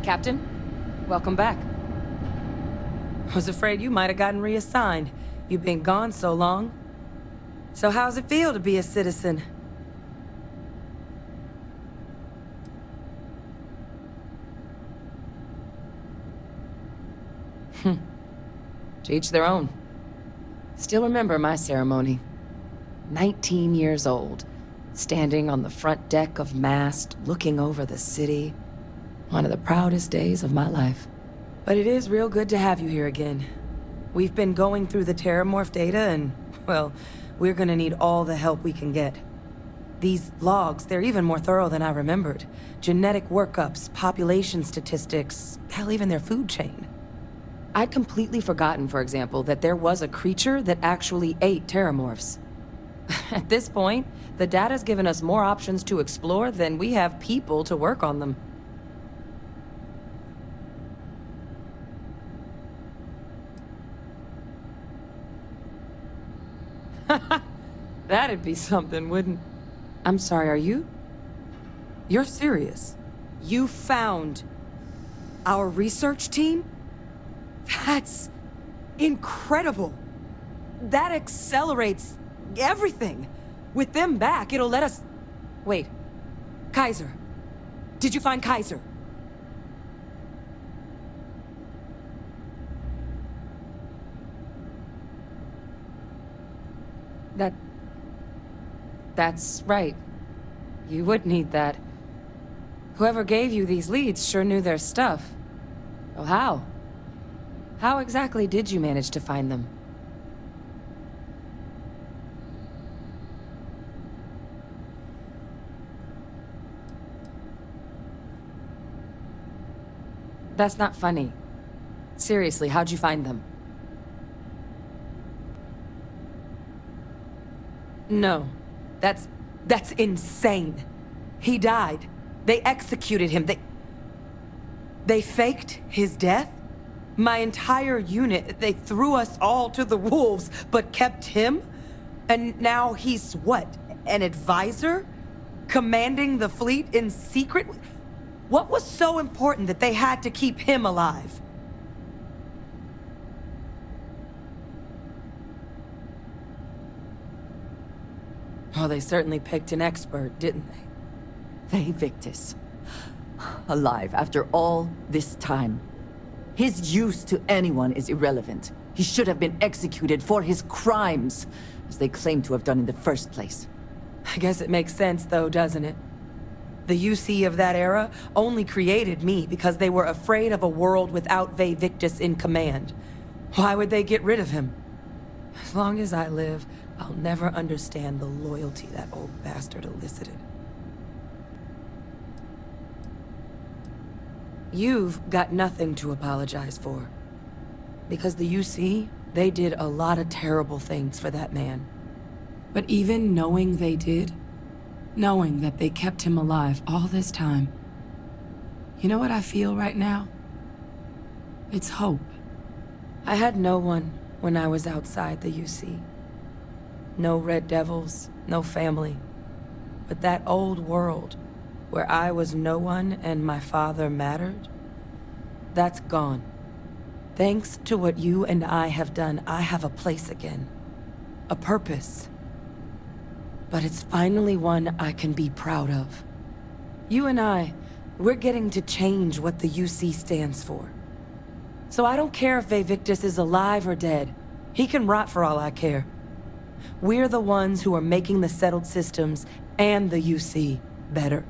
Captain, welcome back. Was afraid you might have gotten reassigned. You've been gone so long. So how's it feel to be a citizen? To each their own. Still remember my ceremony. 19 years old, standing on the front deck of Mast, looking over the city. One of the proudest days of my life. But it is real good to have you here again. We've been going through the Terramorph data and, well, we're gonna need all the help we can get. These logs, they're even more thorough than I remembered. Genetic workups, population statistics, hell, even their food chain. I'd completely forgotten, for example, that there was a creature that actually ate Terramorphs. At this point, the data's given us more options to explore than we have people to work on them. That'd be something, wouldn't... I'm sorry, are you? You're serious? You found our research team? That's incredible. That accelerates everything. With them back, it'll let us... Wait. Kaiser. Did you find Kaiser? That's right. You would need that. Whoever gave you these leads sure knew their stuff. Well, how? How exactly did you manage to find them? That's not funny. Seriously, how'd you find them? No. That's insane. He died. They executed him. They faked his death? My entire unit, they threw us all to the wolves, but kept him? And now he's what? An advisor? Commanding the fleet in secret? What was so important that they had to keep him alive? Oh, they certainly picked an expert, didn't they? Victus. Alive after all this time. His use to anyone is irrelevant. He should have been executed for his crimes, as they claim to have done in the first place. I guess it makes sense, though, doesn't it? The UC of that era only created me because they were afraid of a world without Victus in command. Why would they get rid of him? As long as I live, I'll never understand the loyalty that old bastard elicited. You've got nothing to apologize for. Because the UC, they did a lot of terrible things for that man. But even knowing they did, knowing that they kept him alive all this time, you know what I feel right now? It's hope. I had no one when I was outside the UC. No Red Devils, no family. But that old world, where I was no one and my father mattered, that's gone. Thanks to what you and I have done, I have a place again. A purpose. But it's finally one I can be proud of. You and I, we're getting to change what the UC stands for. So I don't care if Victus is alive or dead. He can rot for all I care. We're the ones who are making the settled systems and the UC better.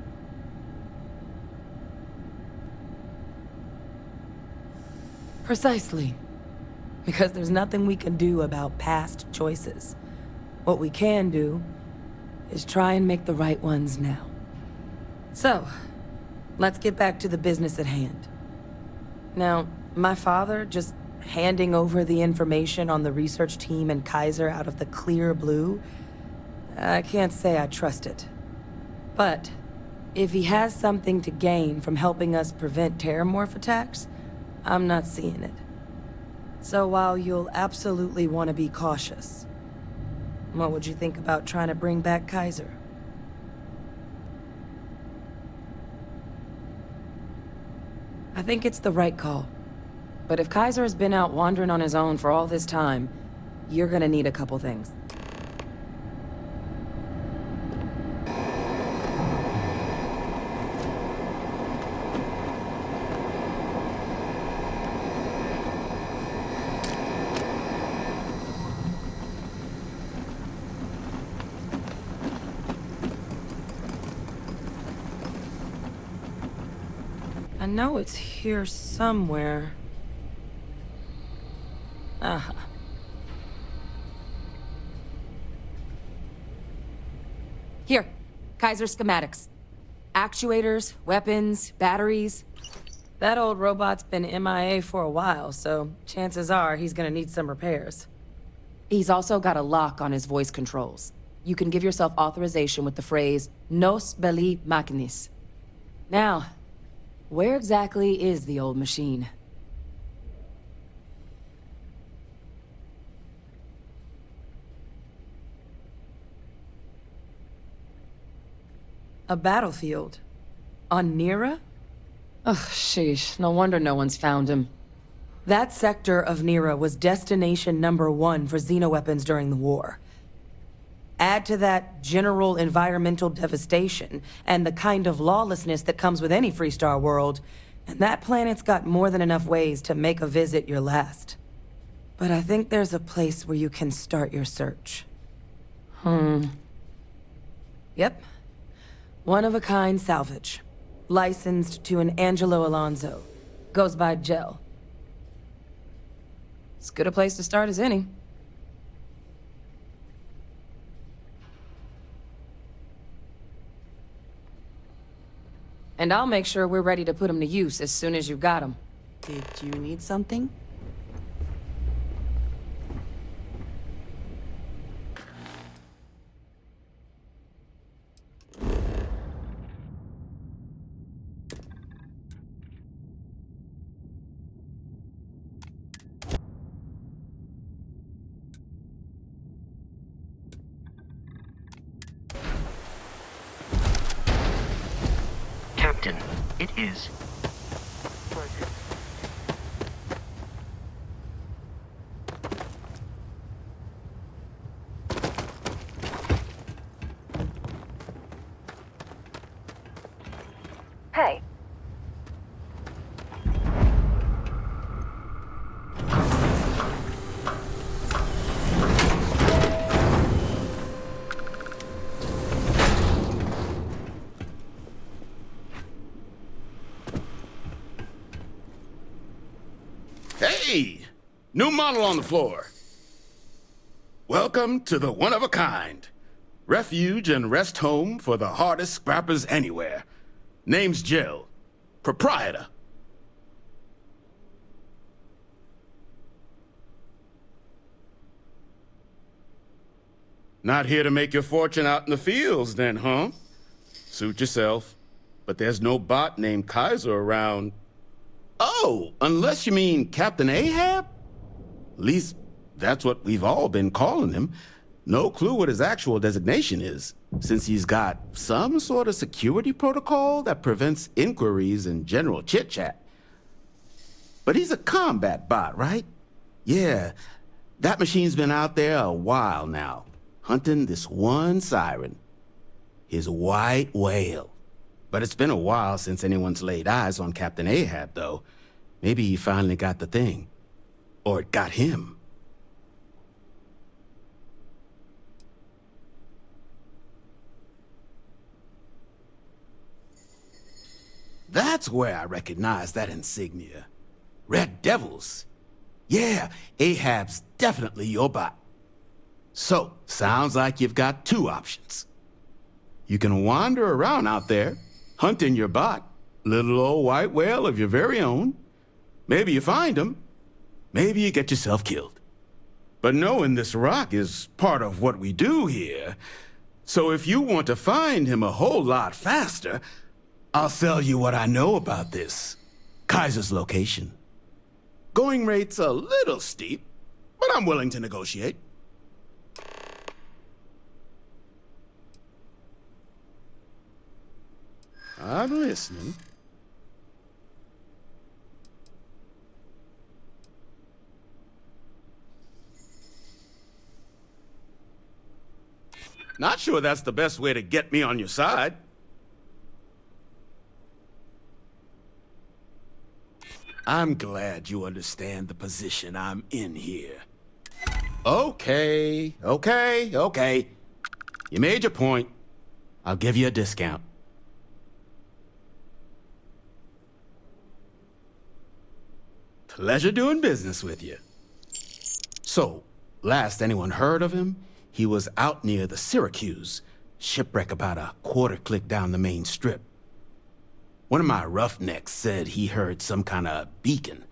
Precisely. Because there's nothing we can do about past choices. What we can do is try and make the right ones now. So, let's get back to the business at hand. Now, my father just handing over the information on the research team and Kaiser out of the clear blue, I can't say I trust it. But if he has something to gain from helping us prevent Terramorph attacks, I'm not seeing it. So while you'll absolutely want to be cautious, what would you think about trying to bring back Kaiser? I think it's the right call. But if Kaiser's been out wandering on his own for all this time, you're gonna need a couple things. I know it's here somewhere. Ah. Here, Kaiser schematics. Actuators, weapons, batteries. That old robot's been MIA for a while, so chances are he's gonna need some repairs. He's also got a lock on his voice controls. You can give yourself authorization with the phrase, Nos belli machinis. Now, where exactly is the old machine? A battlefield? On Nira? Ugh, sheesh. No wonder no one's found him. That sector of Nira was destination #1 for xenoweapons during the war. Add to that general environmental devastation and the kind of lawlessness that comes with any Freestar world, and that planet's got more than enough ways to make a visit your last. But I think there's a place where you can start your search. Yep. One-of-a-kind salvage. Licensed to an Angelo Alonso. Goes by Gel. As good a place to start as any. And I'll make sure we're ready to put them to use as soon as you've got them. Did you need something? Captain, it is. Hey. Hey! New model on the floor. Welcome to the one-of-a-kind. Refuge and rest home for the hardest scrappers anywhere. Name's Jill. Proprietor. Not here to make your fortune out in the fields then, huh? Suit yourself. But there's no bot named Kaiser around. Oh, unless you mean Captain Ahab? At least, that's what we've all been calling him. No clue what his actual designation is, since he's got some sort of security protocol that prevents inquiries and general chit-chat. But he's a combat bot, right? Yeah, that machine's been out there a while now, hunting this one siren. His white whale. But it's been a while since anyone's laid eyes on Captain Ahab, though. Maybe he finally got the thing. Or it got him. That's where I recognize that insignia. Red Devils. Yeah, Ahab's definitely your bot. So, sounds like you've got two options. You can wander around out there, hunting your bot, little old white whale of your very own. Maybe you find him. Maybe you get yourself killed. But knowing this rock is part of what we do here. So if you want to find him a whole lot faster, I'll sell you what I know about this. Kaiser's location. Going rate's a little steep, but I'm willing to negotiate. I'm listening. Not sure that's the best way to get me on your side. I'm glad you understand the position I'm in here. Okay. You made your point. I'll give you a discount. Pleasure doing business with you. So, last anyone heard of him, he was out near the Syracuse, shipwreck about a quarter click down the main strip. One of my roughnecks said he heard some kind of beacon.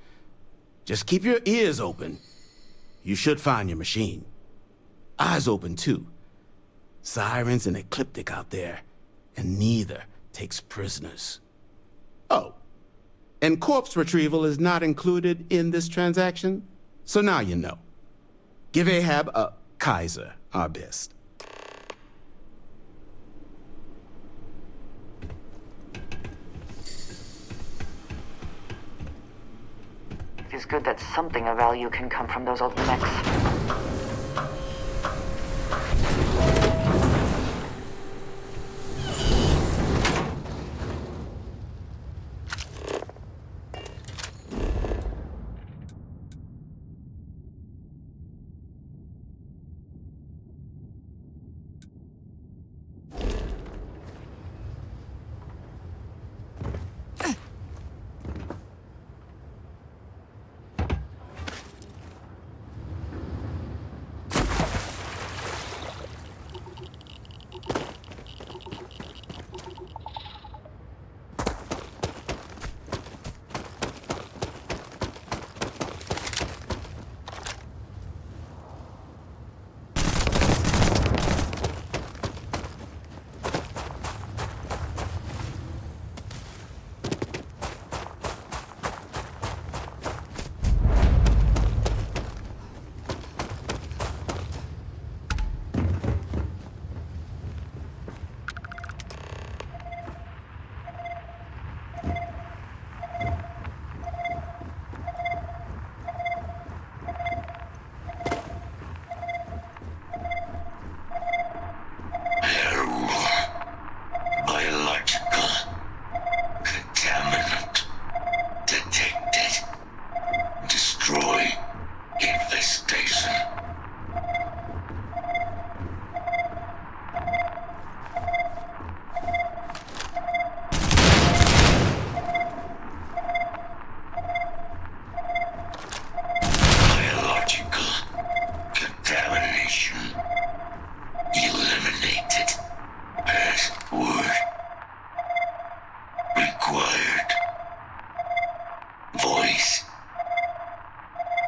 Just keep your ears open. You should find your machine. Eyes open, too. Sirens and ecliptic out there, and neither takes prisoners. Oh, and corpse retrieval is not included in this transaction, so now you know. Give Ahab a Kaiser our best. It is good that something of value can come from those old mechs.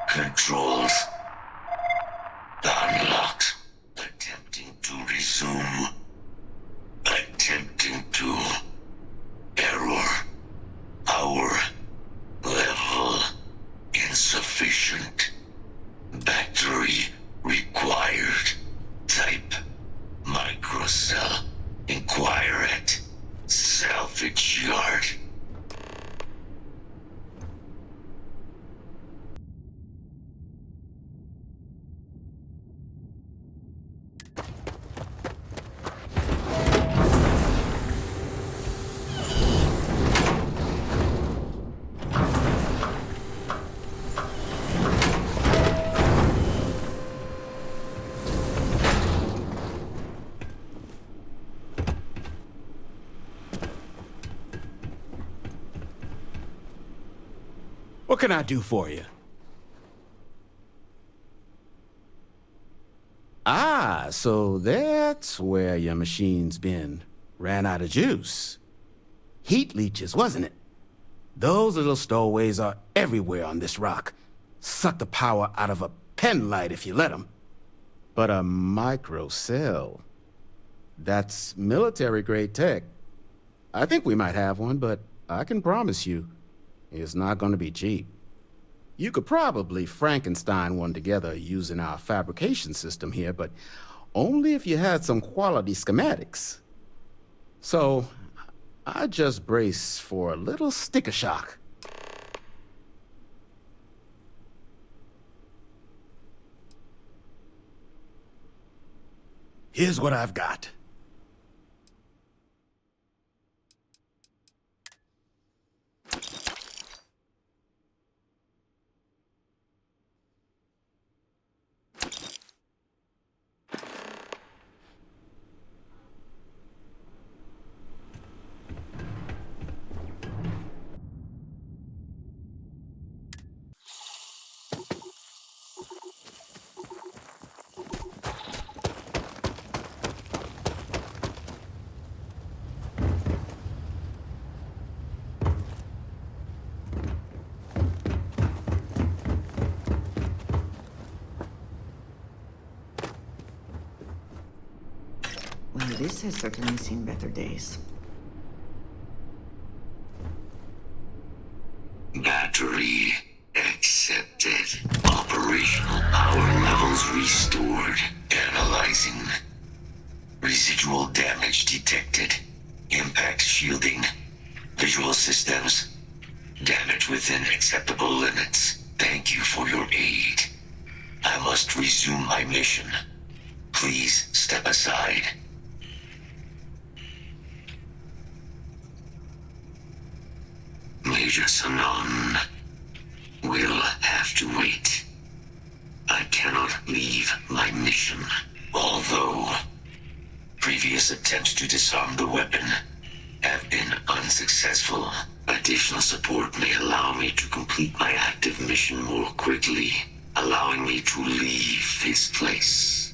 Controls unlocked. Attempting to resume. Attempting to. Error. Power level insufficient. Battery required. Type microcell. Inquire at salvage yard. What can I do for you? Ah, so that's where your machine's been. Ran out of juice. Heat leeches, wasn't it? Those little stowaways are everywhere on this rock. Suck the power out of a pen light if you let them. But a microcell, that's military-grade tech. I think we might have one, but I can promise you, it's not going to be cheap. You could probably Frankenstein one together using our fabrication system here, but only if you had some quality schematics. So, I just brace for a little sticker shock. Here's what I've got. Well, this has certainly seen better days. Battery accepted. Operational power levels restored. Analyzing. Residual damage detected. Impact shielding. Visual systems. Damage within acceptable limits. Thank you for your aid. I must resume my mission. Please step aside. Major Sanon will have to wait. I cannot leave my mission. Although previous attempts to disarm the weapon have been unsuccessful, additional support may allow me to complete my active mission more quickly, allowing me to leave this place.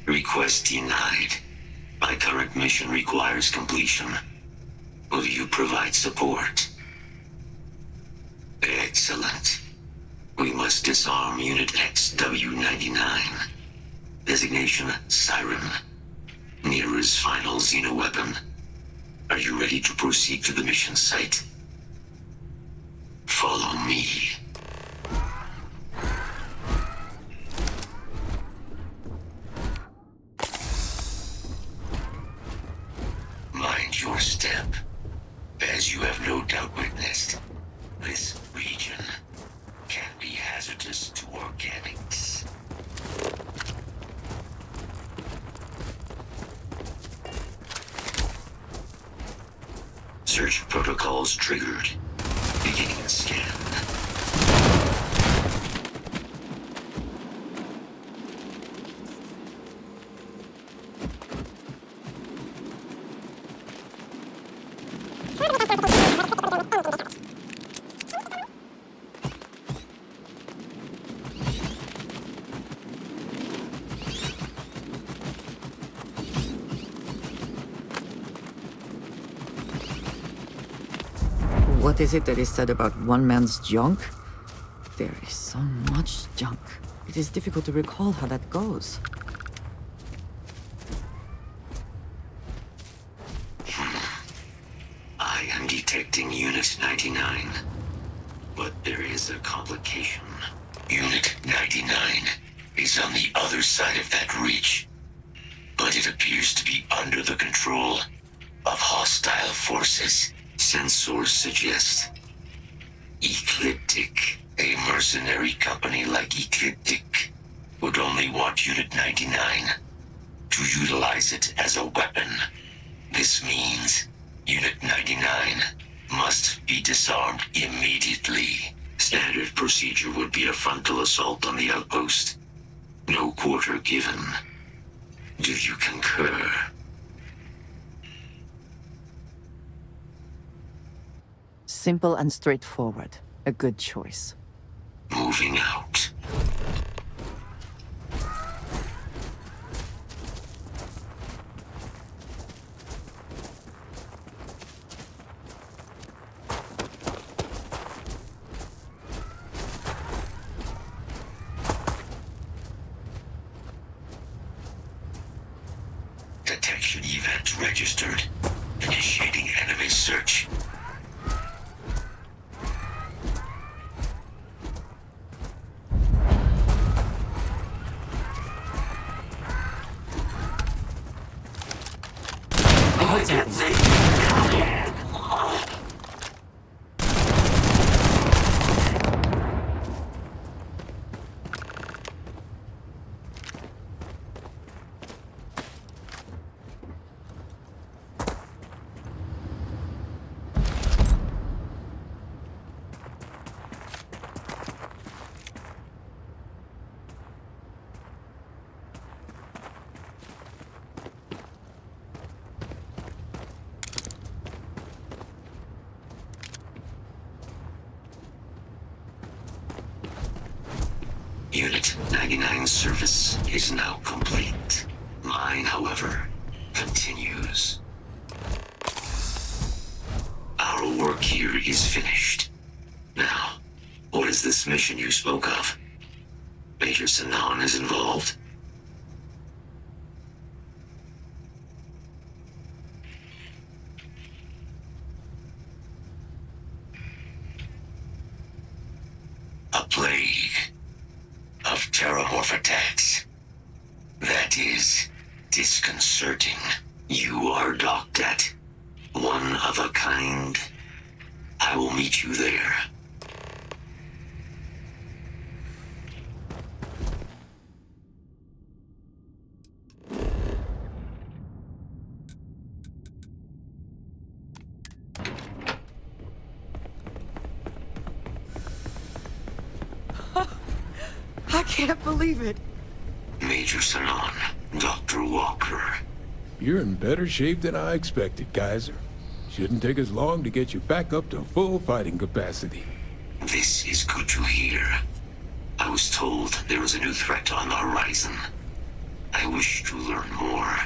Request denied. My current mission requires completion. Will you provide support? Excellent. We must disarm Unit XW-99. Designation Siren. Nearest final xenoweapon. Are you ready to proceed to the mission site? Follow me. Mind your step. As you have no doubt witnessed, this region can be hazardous to organics. Search protocols triggered. Beginning a scan. What is it that is said about one man's junk? There is so much junk. It is difficult to recall how that goes. I am detecting Unit 99. But there is a complication. Unit 99 is on the other side of that reach. But it appears to be under the control of hostile forces. Sensors suggest Ecliptic, a mercenary company like Ecliptic, would only want Unit 99 to utilize it as a weapon. This means Unit 99 must be disarmed immediately. Standard procedure would be a frontal assault on the outpost. No quarter given. Do you concur? Simple and straightforward. A good choice. Moving out. Detection event registered. Initiating enemy search. I heard something. Unit 99's service is now complete. Mine, however, continues. Our work here is finished. Now, what is this mission you spoke of? Major Sinan is involved? A plague of terramorph attacks. That is disconcerting. You are docked at one of a kind. I will meet you there. I can't believe it. Major Sinan, Dr. Walker. You're in better shape than I expected, Kaiser. Shouldn't take us long to get you back up to full fighting capacity. This is good to hear. I was told there was a new threat on the horizon. I wish to learn more.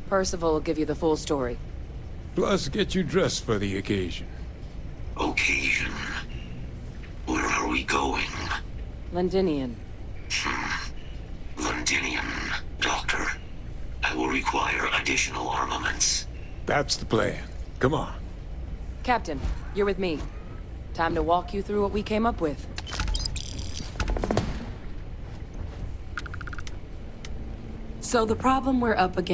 Percival will give you the full story. Plus, get you dressed for the occasion. Occasion. Where are we going? Londinian. Londinium, Doctor. I will require additional armaments. That's the plan. Come on. Captain, you're with me. Time to walk you through what we came up with. So the problem we're up against